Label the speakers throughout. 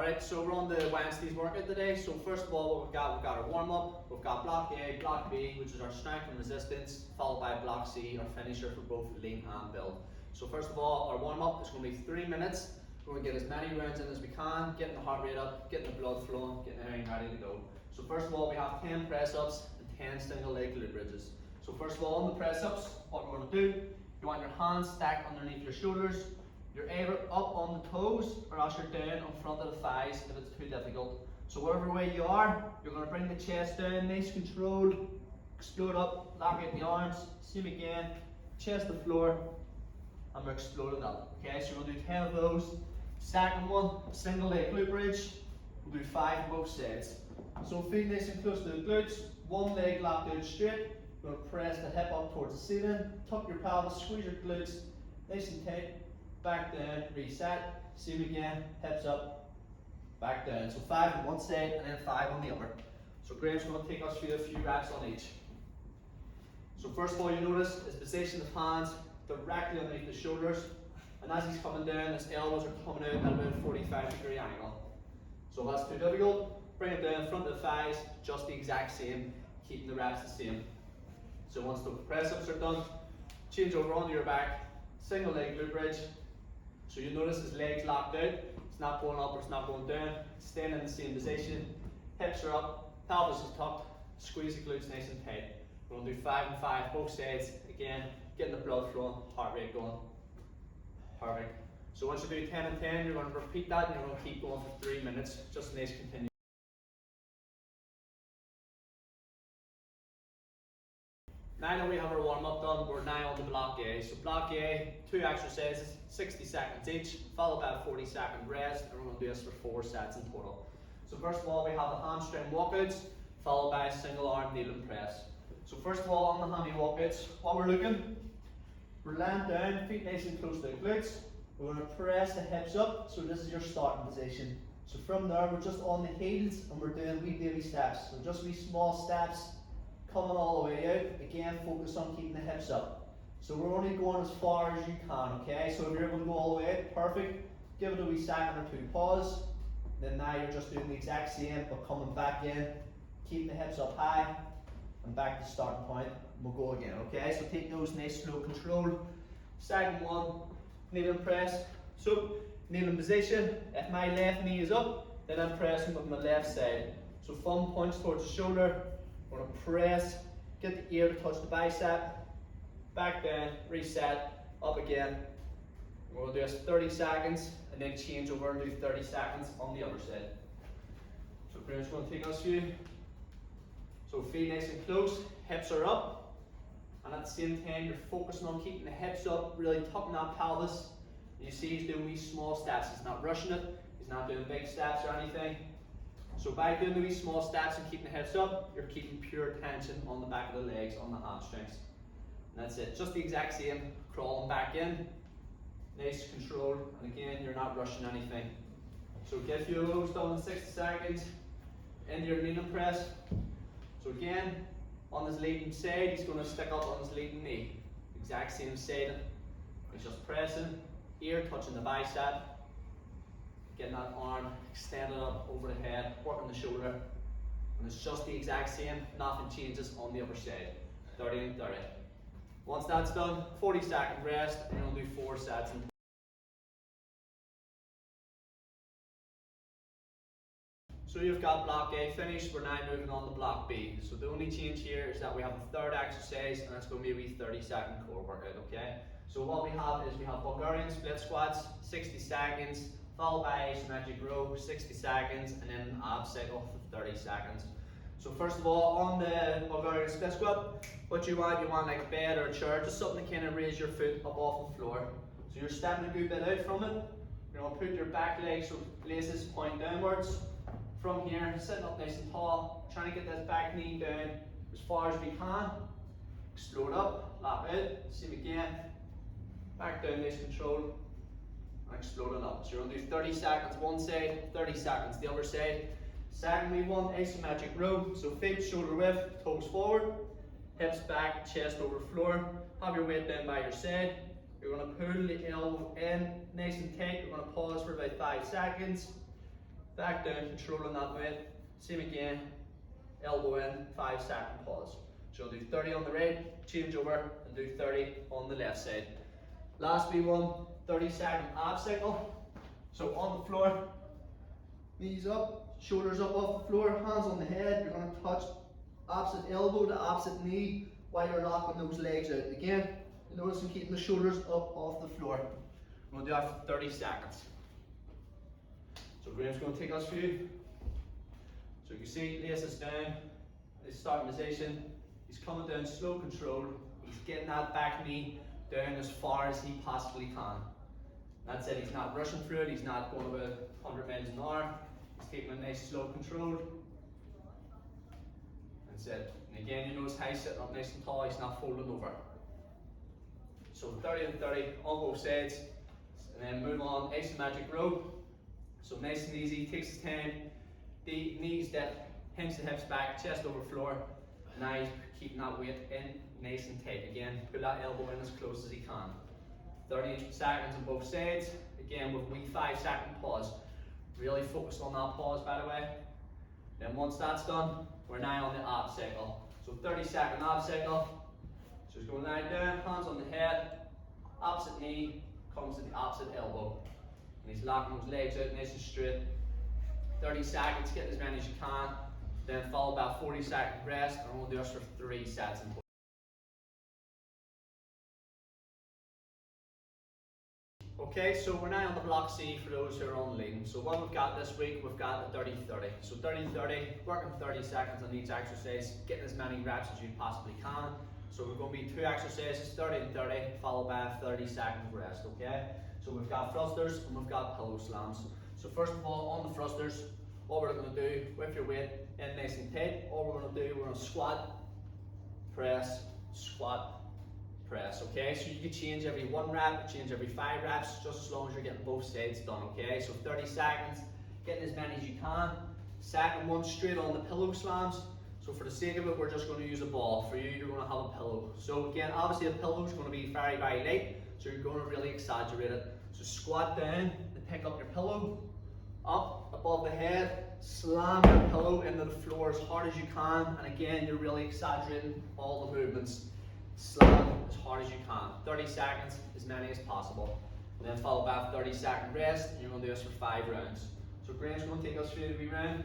Speaker 1: Alright, so we're on the Wednesday's workout today. So first of all, what we've got our warm-up. We've got block A, block B, which is our strength and resistance, followed by block C, our finisher for both lean and build. So first of all, our warm-up is going to be 3 minutes. We're going to get as many rounds in as we can, getting the heart rate up, getting the blood flowing, getting everything ready to go. So first of all, we have 10 press-ups and 10 single leg glute bridges. So first of all, on the press-ups, what we're going to do, you want your hands stacked underneath your shoulders. You're either up on the toes or else you're down in front of the thighs if it's too difficult. So whatever way you are, you're going to bring the chest down, nice controlled, explode up, lock out the arms, same again, chest to floor, and we're exploding up. Okay, so we're going to do 10 of those. Second one, single leg glute bridge, we'll do 5 on both sides. So feet nice and close to the glutes, one leg locked out straight, you're going to press the hip up towards the ceiling, tuck your pelvis, squeeze your glutes, nice and tight. Back down, reset, same again, hips up, back down. So 5 on one side and then 5 on the other. So Graham's going to take us through a few reps on each. So first of all, you notice his position of hands directly underneath the shoulders, and as he's coming down, his elbows are coming out at about a 45-degree angle. So if that's too difficult, bring it down in front of the thighs, just the exact same, keeping the reps the same. So once the press-ups are done, change over onto your back, single leg glute bridge. So you notice his legs locked out, it's not going up or it's not going down, it's staying in the same position, hips are up, pelvis is tucked, squeeze the glutes nice and tight. We're going to do 5 and 5, both sides, again, getting the blood flowing, heart rate going. Perfect. So once you do 10 and 10, you're going to repeat that and you're going to keep going for 3 minutes, just a nice continuous. Now that we have our warm-up done, we're now on to block A. So block A, 2 exercises, 60 seconds each, followed by a 40-second rest, and we're going to do this for 4 sets in total. So first of all, we have the hamstring walkouts, followed by a single arm kneel and press. So first of all, on the hammy walkouts, what we're looking, we're laying down, feet nice and close to the glutes. We're going to press the hips up, so this is your starting position. So from there, we're just on the heels, and we're doing wee baby steps. So just wee small steps, coming all the way out. Again, focus on keeping the hips up. So we're only going as far as you can, okay? So if you're able to go all the way out, perfect. Give it a wee second or two, pause. Then now you're just doing the exact same, but coming back in, keep the hips up high, and back to the starting point. We'll go again, okay? So take those nice, slow control. Second one, kneel and press. So, kneel in position. If my left knee is up, then I'm pressing with my left side. So thumb points towards the shoulder. We're going to press, get the ear to touch the bicep, back down, reset, up again. We're going to do this 30 seconds and then change over and do 30 seconds on the other side. So Graham's going to take us through. So feet nice and close, hips are up, and at the same time you're focusing on keeping the hips up, really tucking that pelvis. And you see he's doing these small steps, he's not rushing it, he's not doing big steps or anything. So by doing these small steps and keeping the hips up, you're keeping pure tension on the back of the legs, on the hamstrings. And that's it, just the exact same, crawling back in, nice control, and again, you're not rushing anything. So get a few of those done in 60 seconds, into your knee and press. So again, on his leading side, he's going to stick up on his leading knee. Exact same side, he's just pressing, ear touching the bicep, getting that arm extended up over the head, working the shoulder, and it's just the exact same, nothing changes on the other side, 30 and 30. Once that's done, 40-second rest, and you'll do 4 sets. So you've got block A finished, we're now moving on to block B. So the only change here is that we have a third exercise, and that's going to be a wee 30-second core workout, okay? So what we have is we have Bulgarian split squats, 60 seconds, followed by isometric row, 60 seconds, and then an ab cycle for 30 seconds. So first of all, on the Bulgarian split squat, what you want like a bed or a chair, just something to kind of raise your foot up off the floor. So you're stepping a good bit out from it. You're going to put your back leg so laces point downwards. From here, sitting up nice and tall, trying to get this back knee down as far as we can. Explode up, lap out, same again. Back down, nice control. Exploding up. So you're going to do 30 seconds one side, 30 seconds the other side. Secondly, one isometric row. So feet shoulder width, toes forward, hips back, chest over floor. Have your weight down by your side. You're going to pull the elbow in nice and tight. You're going to pause for about 5 seconds. back down, controlling that weight. Same again, elbow in, 5-second pause. So do 30 on the right, change over, and do 30 on the left side. Last wee one, 30-second ab cycle. So on the floor, knees up, shoulders up off the floor, hands on the head. You're going to touch opposite elbow to opposite knee while you're locking those legs out. Again, notice I'm keeping the shoulders up off the floor. We're going to do that for 30 seconds. So Graham's going to take us through. So you can see, lace is down, his starting position. He's coming down slow control. He's getting that back knee down as far as he possibly can. That's it, he's not rushing through it, he's not going about 100 miles an hour. He's taking a nice slow control. That's it. And again, you notice how he's sitting up nice and tall, he's not folding over. So 30 and 30 on both sides. And then move on, asymmetric row. So nice and easy, takes his time. The knees dip, hinge the hips back, chest over floor. Now he's keeping that weight in nice and tight. Again, put that elbow in as close as he can. 30 seconds on both sides. Again, with a wee 5-second pause. Really focused on that pause, by the way. Then once that's done, we're now on the ab cycle. So 30-second ab cycle. So he's going right down, hands on the head, opposite knee comes to the opposite elbow. And he's locking those legs out nice and straight. 30 seconds, get as many as you can. Then followed by a 40-second rest, and we'll do this for 3 sets in total. Okay, so we're now on the block C for those who are on lean. So what we've got this week, we've got a 30-30. So 30-30, working 30 seconds on each exercise, getting as many reps as you possibly can. So we're going to be 2 exercises, 30 and 30, followed by a 30-second rest, okay? So we've got thrusters and we've got pillow slams. So first of all, on the thrusters, what we're going to do with your weight in nice and tight, all we're going to do, we're going to squat, press, okay? So you can change every 1 rep, change every 5 reps, just as long as you're getting both sides done, okay? So 30 seconds, getting as many as you can. Second one, straight on the pillow slams. So for the sake of it, we're just going to use a ball. For you, you're going to have a pillow. So again, obviously a pillow is going to be very, very light, so you're going to really exaggerate it. So squat down and pick up your pillow, up above the head, slam your pillow into the floor as hard as you can, and again, you're really exaggerating all the movements. Slam as hard as you can. 30 seconds, as many as possible. And then followed by a 30-second rest, and you're going to do this for 5 rounds. So Graham's going to take us through the wee round.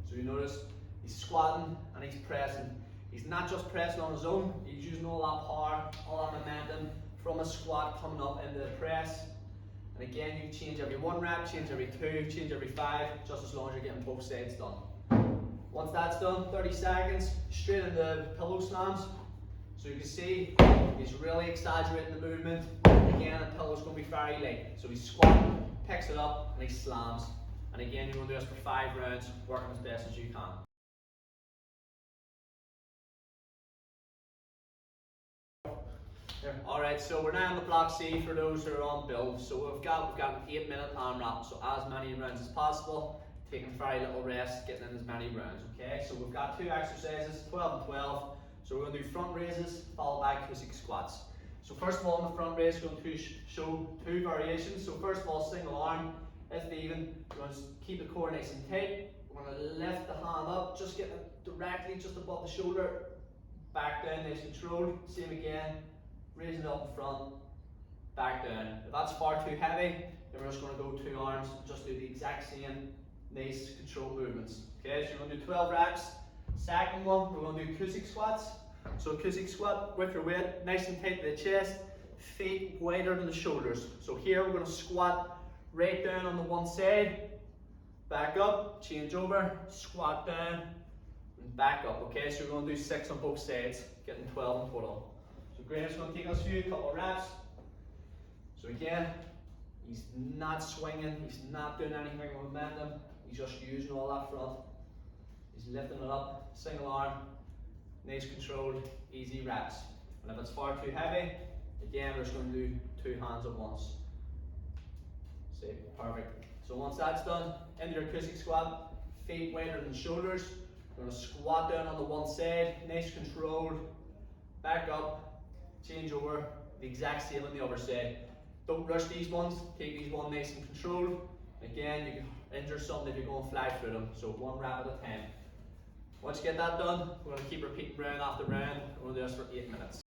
Speaker 1: So you notice he's squatting and he's pressing. He's not just pressing on his own, he's using all that power, all that momentum from a squat coming up into the press. And again, you change every 1 rep, change every 2, change every 5, just as long as you're getting both sides done. Once that's done, 30 seconds, straight into pillow slams. So you can see, he's really exaggerating the movement. Again, the pillow's going to be very light. So he's squatting, picks it up, and he slams. And again, you're going to do this for 5 rounds, working as best as you can. Alright, so we're now on the block C for those who are on build. So we've got an 8-minute AMRAP, so as many rounds as possible, taking very little rest, getting in as many rounds, okay? So we've got 2 exercises, 12 and 12. So we're going to do front raises, followed by Cossack squats. So first of all, on the front raise, we're going to show 2 variations. So first of all, single arm, lift even. We're going to keep the core nice and tight. We're going to lift the hand up, just get it directly just above the shoulder, back down, nice and controlled. Same again. Raising it up in front, back down. If that's far too heavy, then we're just going to go 2 arms, just do the exact same nice controlled movements. Okay, so you're going to do 12 reps. Second one, we're going to do Cossack squats. So Cossack squat with your weight, nice and tight to the chest, feet wider than the shoulders. So here we're going to squat right down on the one side, back up, change over, squat down, and back up. Okay, so we're going to do 6 on both sides, getting 12 in total. So Graham's going to take us through a couple of reps. So again, he's not swinging, he's not doing anything with momentum, he's just using all that front. He's lifting it up, single arm, nice controlled, easy reps. And if it's far too heavy, again, we're just going to do 2 hands at once. See, perfect. So once that's done, into your Cossack squat, feet wider than shoulders. We're going to squat down on the one side, nice controlled, back up, change over, the exact same on the other side. Don't rush these ones, take these one nice and controlled. Again, you can injure something if you go and fly through them. So 1 rep at a time. Once you get that done, we're going to keep repeating round after round. We're going to do this for 8 minutes.